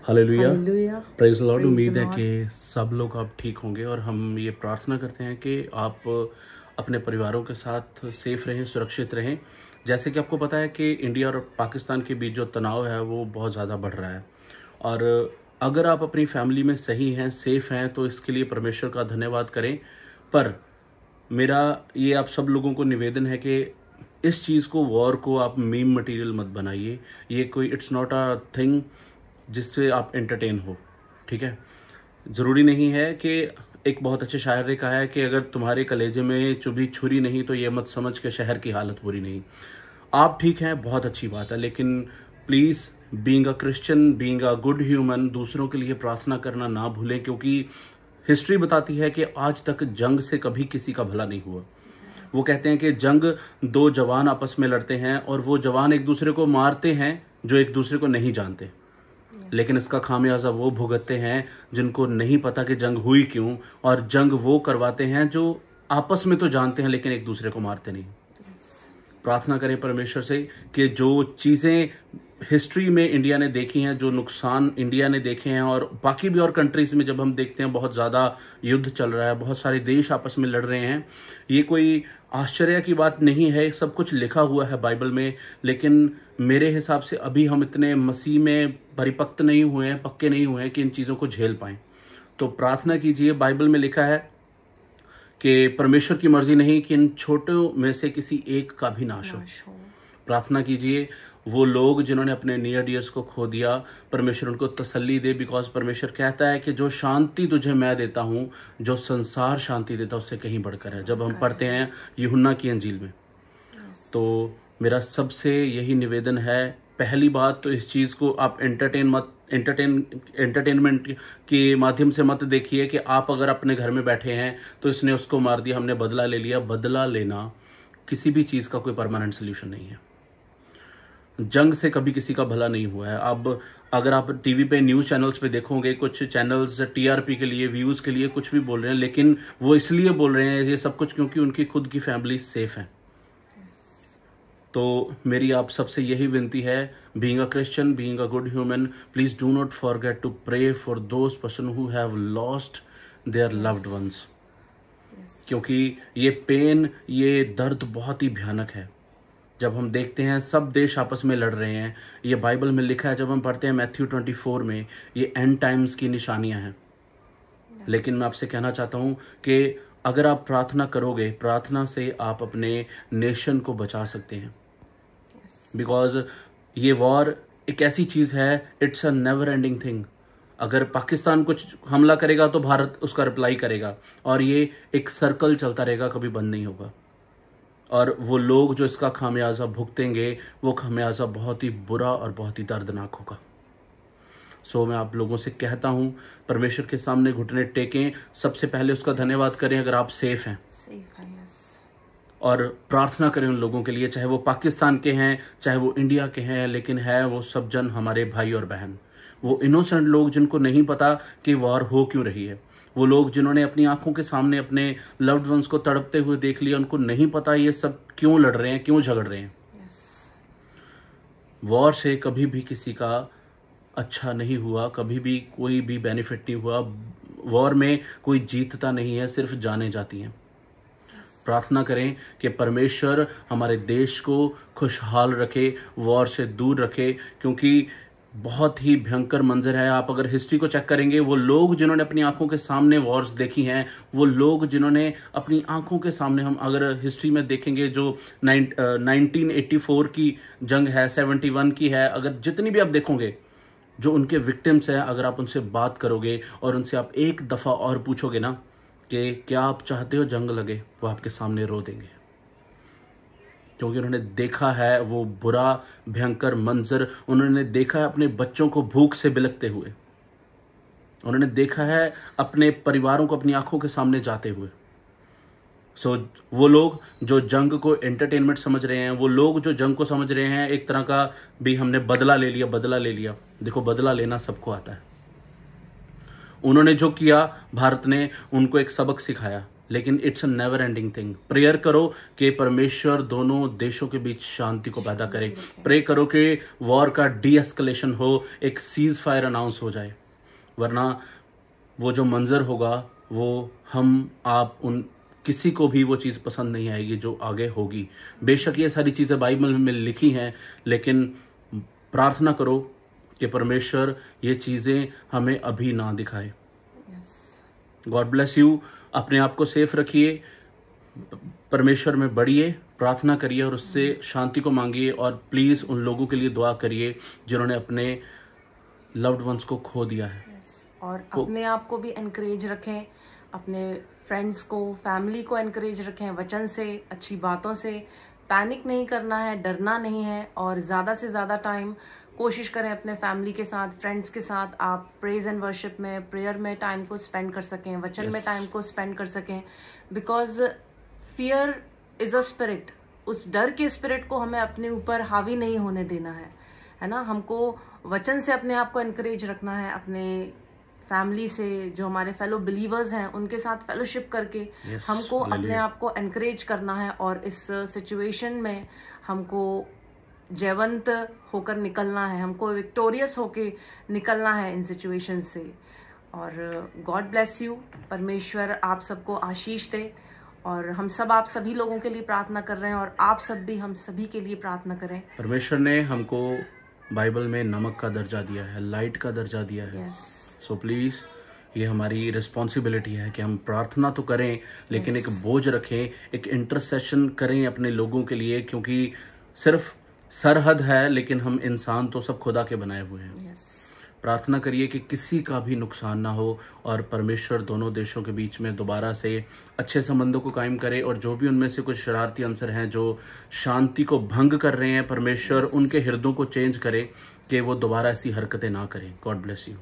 Hallelujah, hallelujah, praise the Lord. Praise उम्मीद the है Lord. कि सब लोग आप ठीक होंगे और हम ये प्रार्थना करते हैं कि आप अपने परिवारों के साथ सेफ रहें, सुरक्षित रहें। जैसे कि आपको पता है कि इंडिया और पाकिस्तान के बीच जो तनाव है वो बहुत ज़्यादा बढ़ रहा है और अगर आप अपनी फैमिली में सही हैं, सेफ हैं, तो इसके लिए परमेश्वर का धन्यवाद करें। पर मेरा ये आप सब लोगों को निवेदन है कि इस चीज़ को, वॉर को आप मीम मटेरियल मत बनाइए। ये कोई इट्स नॉट अ थिंग जिससे आप एंटरटेन हो, ठीक है। ज़रूरी नहीं है कि एक बहुत अच्छे शायर ने कहा है कि अगर तुम्हारे कलेजे में चुभी छुरी नहीं तो ये मत समझ के शहर की हालत बुरी नहीं। आप ठीक हैं, बहुत अच्छी बात है, लेकिन please being a Christian, being a good human, दूसरों के लिए प्रार्थना करना ना भूलें, क्योंकि हिस्ट्री बताती है कि आज तक जंग से कभी किसी का भला नहीं हुआ। वो कहते हैं कि जंग दो जवान आपस में लड़ते हैं और वो जवान एक दूसरे को मारते हैं जो एक दूसरे को नहीं जानते, लेकिन इसका खामियाजा वो भुगतते हैं जिनको नहीं पता कि जंग हुई क्यों, और जंग वो करवाते हैं जो आपस में तो जानते हैं लेकिन एक दूसरे को मारते नहीं। प्रार्थना करें परमेश्वर से कि जो चीज़ें हिस्ट्री में इंडिया ने देखी हैं, जो नुकसान इंडिया ने देखे हैं, और बाकी भी और कंट्रीज में जब हम देखते हैं बहुत ज़्यादा युद्ध चल रहा है, बहुत सारे देश आपस में लड़ रहे हैं, ये कोई आश्चर्य की बात नहीं है, सब कुछ लिखा हुआ है बाइबल में। लेकिन मेरे हिसाब से अभी हम इतने मसीह में परिपक्व नहीं हुए हैं, पक्के नहीं हुए हैं कि इन चीज़ों को झेल पाएं। तो प्रार्थना कीजिए। बाइबल में लिखा है कि परमेश्वर की मर्जी नहीं कि इन छोटों में से किसी एक का भी नाश हो। प्रार्थना कीजिए वो लोग जिन्होंने अपने नियर डियर्स को खो दिया, परमेश्वर उनको तसल्ली दे, बिकॉज परमेश्वर कहता है कि जो शांति तुझे मैं देता हूं, जो संसार शांति देता उससे कहीं बढ़कर है, जब हम पढ़ते हैं यूहन्ना की अंजील में। तो मेरा सबसे यही निवेदन है, पहली बात तो इस चीज़ को आप एंटरटेनमेंट के माध्यम से मत देखिए कि आप अगर अपने घर में बैठे हैं तो इसने उसको मार दिया, हमने बदला ले लिया। बदला लेना किसी भी चीज़ का कोई परमानेंट सोल्यूशन नहीं है। जंग से कभी किसी का भला नहीं हुआ है। अब अगर आप टीवी पे न्यूज़ चैनल्स पे देखोगे, कुछ चैनल्स टीआरपी के लिए, व्यूज़ के लिए कुछ भी बोल रहे हैं, लेकिन वो इसलिए बोल रहे हैं ये सब कुछ क्योंकि उनकी खुद की फैमिली सेफ है। तो मेरी आप सबसे यही विनती है, being a Christian, being a good human, please do not forget to pray for those person who have lost their loved ones, क्योंकि ये पेन, ये दर्द बहुत ही भयानक है। जब हम देखते हैं सब देश आपस में लड़ रहे हैं, ये बाइबल में लिखा है, जब हम पढ़ते हैं मैथ्यू 24 में, ये एंड टाइम्स की निशानियां हैं। लेकिन मैं आपसे कहना चाहता हूं कि अगर आप प्रार्थना करोगे, प्रार्थना से आप अपने नेशन को बचा सकते हैं, बिकॉज ये वॉर एक ऐसी चीज है, it's a never ending thing. अगर पाकिस्तान कुछ हमला करेगा तो भारत उसका रिप्लाई करेगा, और ये एक सर्कल चलता रहेगा, कभी बंद नहीं होगा। और वो लोग जो इसका खामियाजा भुगतेंगे, वो खामियाजा बहुत ही बुरा और बहुत ही दर्दनाक होगा। सो मैं आप लोगों से कहता हूं, परमेश्वर के सामने घुटने टेकें, सबसे पहले उसका धन्यवाद करें अगर आप सेफ हैं, और प्रार्थना करें उन लोगों के लिए, चाहे वो पाकिस्तान के हैं, चाहे वो इंडिया के हैं, लेकिन है वो सब जन हमारे भाई और बहन, वो इनोसेंट लोग जिनको नहीं पता कि वॉर हो क्यों रही है, वो लोग जिन्होंने अपनी आंखों के सामने अपने लव्ड वंस को तड़पते हुए देख लिया, उनको नहीं पता ये सब क्यों लड़ रहे हैं, क्यों झगड़ रहे हैं। वॉर से कभी भी किसी का अच्छा नहीं हुआ, कभी भी कोई भी बेनिफिट नहीं हुआ। वॉर में कोई जीतता नहीं है, सिर्फ जाने जाती हैं। प्रार्थना करें कि परमेश्वर हमारे देश को खुशहाल रखे, वॉर से दूर रखे, क्योंकि बहुत ही भयंकर मंजर है। आप अगर हिस्ट्री को चेक करेंगे, वो लोग जिन्होंने अपनी आंखों के सामने वॉर्स देखी हैं, वो लोग जिन्होंने अपनी आंखों के सामने, हम अगर हिस्ट्री में देखेंगे, जो 1984 की जंग है, 71 की है, अगर जितनी भी आप देखोगे जो उनके विक्टिम्स हैं, अगर आप उनसे बात करोगे और उनसे आप एक दफ़ा और पूछोगे ना कि क्या आप चाहते हो जंग लगे, वो आपके सामने रो देंगे, क्योंकि उन्होंने देखा है वो बुरा भयंकर मंजर, उन्होंने देखा है अपने बच्चों को भूख से बिलखते हुए, उन्होंने देखा है अपने परिवारों को अपनी आंखों के सामने जाते हुए। सो वो लोग जो जंग को एंटरटेनमेंट समझ रहे हैं, वो लोग जो जंग को समझ रहे हैं एक तरह का भी हमने बदला ले लिया, बदला ले लिया, देखो बदला लेना सबको आता है। उन्होंने जो किया, भारत ने उनको एक सबक सिखाया लेकिन it's a never ending thing. Prayer करो कि परमेश्वर दोनों देशों के बीच शांति को पैदा करे। प्रे करो कि वॉर का डी एस्केलेशन हो, एक सीज फायर अनाउंस हो जाए, वरना वो जो मंजर होगा वो हम आप उन किसी को भी वो चीज़ पसंद नहीं आएगी जो आगे होगी। बेशक ये सारी चीज़ें बाइबल में लिखी हैं, लेकिन प्रार्थना करो कि परमेश्वर ये चीज़ें हमें अभी ना दिखाए। God bless you. अपने आप को सेफ रखिए, परमेश्वर में बढ़िए, प्रार्थना करिए और उससे शांति को मांगिए, और प्लीज़ उन लोगों के लिए दुआ करिए जिन्होंने अपने लव्ड वंस को खो दिया है। और अपने आप को भी एनकरेज रखें, अपने फ्रेंड्स को, फैमिली को एनकरेज रखें वचन से, अच्छी बातों से। पैनिक नहीं करना है, डरना नहीं है, और ज़्यादा से ज़्यादा टाइम कोशिश करें अपने फैमिली के साथ, फ्रेंड्स के साथ आप प्रेज एंड वर्शिप में, प्रेयर में टाइम को स्पेंड कर सकें, वचन में टाइम को स्पेंड कर सकें। Because fear is a spirit, उस डर के स्पिरिट को हमें अपने ऊपर हावी नहीं होने देना है ना। हमको वचन से अपने आप को एनकरेज रखना है, अपने फैमिली से, जो हमारे फेलो बिलीवर्स हैं उनके साथ फेलोशिप करके हमको अपने आप को एनकरेज करना है, और इस सिचुएशन में हमको जयवंत होकर निकलना है, हमको विक्टोरियस होके निकलना है इन सिचुएशन से। और गॉड ब्लेस यू। परमेश्वर आप सबको आशीष दे, और हम सब आप सभी लोगों के लिए प्रार्थना कर रहे हैं, और आप सब भी हम सभी के लिए प्रार्थना करें। परमेश्वर ने हमको बाइबल में नमक का दर्जा दिया है, लाइट का दर्जा दिया है। सो प्लीज़ ये हमारी रिस्पॉन्सिबिलिटी है कि हम प्रार्थना तो करें, लेकिन एक बोझ रखें, एक इंटरसेशन करें अपने लोगों के लिए, क्योंकि सिर्फ सरहद है लेकिन हम इंसान तो सब खुदा के बनाए हुए हैं। प्रार्थना करिए कि किसी का भी नुकसान ना हो, और परमेश्वर दोनों देशों के बीच में दोबारा से अच्छे संबंधों को कायम करे, और जो भी उनमें से कुछ शरारती अंसर हैं जो शांति को भंग कर रहे हैं, परमेश्वर उनके हृदयों को चेंज करे कि वो दोबारा ऐसी हरकतें ना करें। God bless you.